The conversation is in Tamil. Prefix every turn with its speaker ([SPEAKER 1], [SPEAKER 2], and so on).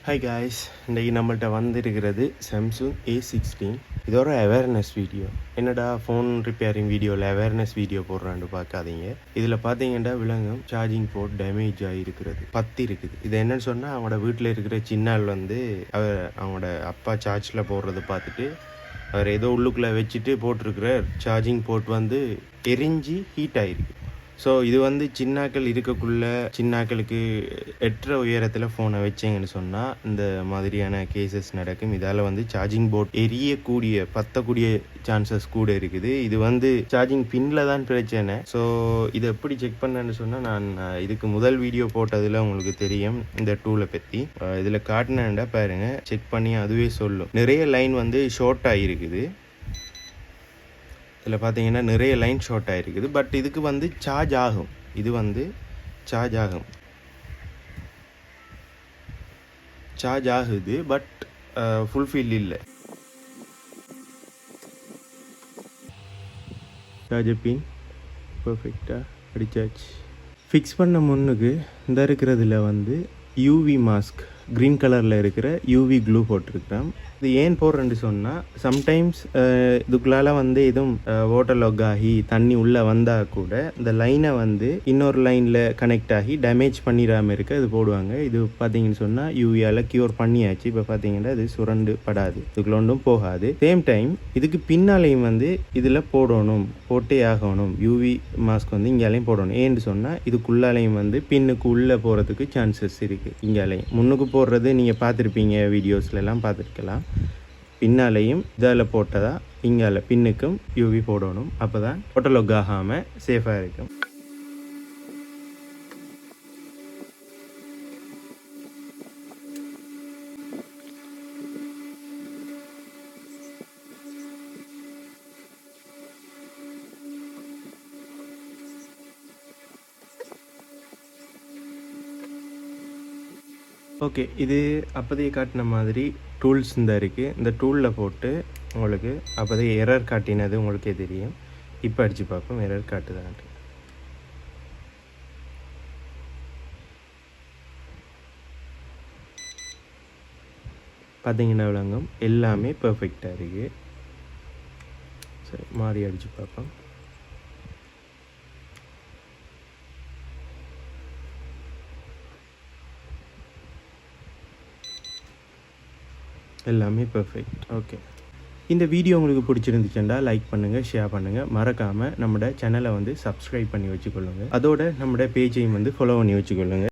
[SPEAKER 1] ஹாய் காய்ஸ், இன்றைக்கி நம்மள்ட்ட வந்திருக்கிறது சாம்சங் A16. இதோட அவேர்னஸ் வீடியோ. என்னடா ஃபோன் ரிப்பேரிங் வீடியோவில் அவேர்னஸ் வீடியோ போடுறான்னு பார்க்காதீங்க. இதில் பார்த்தீங்கன்னா விலங்கும் சார்ஜிங் போர்ட் டேமேஜ் ஆகிருக்கிறது, 10 இருக்குது. இது என்னன்னு சொன்னால், அவங்களோட வீட்டில் இருக்கிற சின்னால் வந்து அவங்களோட அப்பா சார்ஜில் போடுறத பார்த்துட்டு அவர் ஏதோ உள்ளுக்குள்ளே வச்சுட்டு போட்டிருக்கிற சார்ஜிங் போர்ட் வந்து எரிஞ்சு ஹீட் ஆகிருக்கு. ஸோ இது வந்து சின்னாக்கள் இருக்கக்குள்ள சின்னாக்களுக்கு எட்டுற உயரத்தில் ஃபோனை வச்சிங்கன்னு சொன்னால் இந்த மாதிரியான கேசஸ் நடக்கும். இதால் வந்து சார்ஜிங் போர்ட் எரியக்கூடிய பற்றக்கூடிய சான்சஸ் கூட இருக்குது. இது வந்து சார்ஜிங் பின்னில் தான் பிரச்சனை. ஸோ இதை எப்படி செக் பண்ணேன்னு சொன்னால், நான் இதுக்கு முதல் வீடியோ போட்டதில் உங்களுக்கு தெரியும் இந்த டூலை பற்றி. இதில் காட்டினேன்டா பாருங்கள், செக் பண்ணி அதுவே சொல்லும். நிறைய லைன் வந்து ஷார்ட் ஆகிருக்குது. இதில் பார்த்தீங்கன்னா நிறைய லைன் ஷார்ட் ஆகிருக்குது. பட் இதுக்கு வந்து சார்ஜ் ஆகும். இது வந்து சார்ஜ் ஆகுது. பட் ஃபுல்ஃபில் இல்லை. சார்ஜர் பின் பர்ஃபெக்டாக அடிச்சாச்சு. ஃபிக்ஸ் பண்ண முன்னுக்கு இந்த இருக்கிறதுல வந்து யூவி மாஸ்க் க்ரீன் கலரில் இருக்கிற யூவி க்ளூ போட்டிருக்கிறேன். இது ஏன் போடுறேன்னு சொன்னால், சம்டைம்ஸ் இதுக்குள்ளால வந்து எதுவும் வாட்டர் லாக் ஆகி தண்ணி உள்ளே வந்தால் கூட இந்த லைனை வந்து இன்னொரு லைனில் கனெக்ட் ஆகி டேமேஜ் பண்ணிடாமல் இருக்க இது போடுவாங்க. இது பார்த்தீங்கன்னு சொன்னால் யூவியால் க்யூர் பண்ணியாச்சு. இப்போ பார்த்தீங்கன்னா இது சுரண்டு படாது, இதுக்குள்ள ஒன்றும் போகாது. சேம் டைம் இதுக்கு பின்னாலையும் வந்து இதில் போட்டே ஆகணும். யூவி மாஸ்க் வந்து இங்காலையும் போடணும். ஏன்னு சொன்னால் இதுக்குள்ளாலையும் வந்து பின்னுக்கு உள்ளே போகிறதுக்கு சான்சஸ் இருக்குது. இங்காலையும் முன்னுக்கு போடுறது நீங்கள் பார்த்துருப்பீங்க, வீடியோஸ்லாம் பார்த்துருக்கலாம். பின்னாலையும் இதில் போட்டதா இங்கால பின்னுக்கும் யூவி போடணும். அப்போ தான் வாட்டர் ஆகாமல் சேஃபாக இருக்கும். ஓகே, இது அப்போதையே காட்டின மாதிரி டூல்ஸ் இந்த இருக்குது. இந்த டூலில் போட்டு உங்களுக்கு அப்போதைய எரர் காட்டினது உங்களுக்கே தெரியும். இப்போ அடித்து பார்ப்போம் எரர் காட்டுதான்ட்டு. பார்த்தீங்கன்னா விளங்கும், எல்லாமே பர்ஃபெக்டாக இருக்குது. சரி, மாறி அடித்து பார்ப்போம். எல்லாமே பர்ஃபெக்ட். ஓகே, இந்த வீடியோ உங்களுக்கு பிடிச்சிருந்துச்சுன்னா லைக் பண்ணுங்கள், ஷேர் பண்ணுங்கள். மறக்காமல் நம்மளோட சேனலை வந்து சப்ஸ்கிரைப் பண்ணி வச்சுக்கொள்ளுங்கள். அதோட நம்மளோட பேஜையும் வந்து ஃபாலோ பண்ணி வச்சுக்கொள்ளுங்கள்.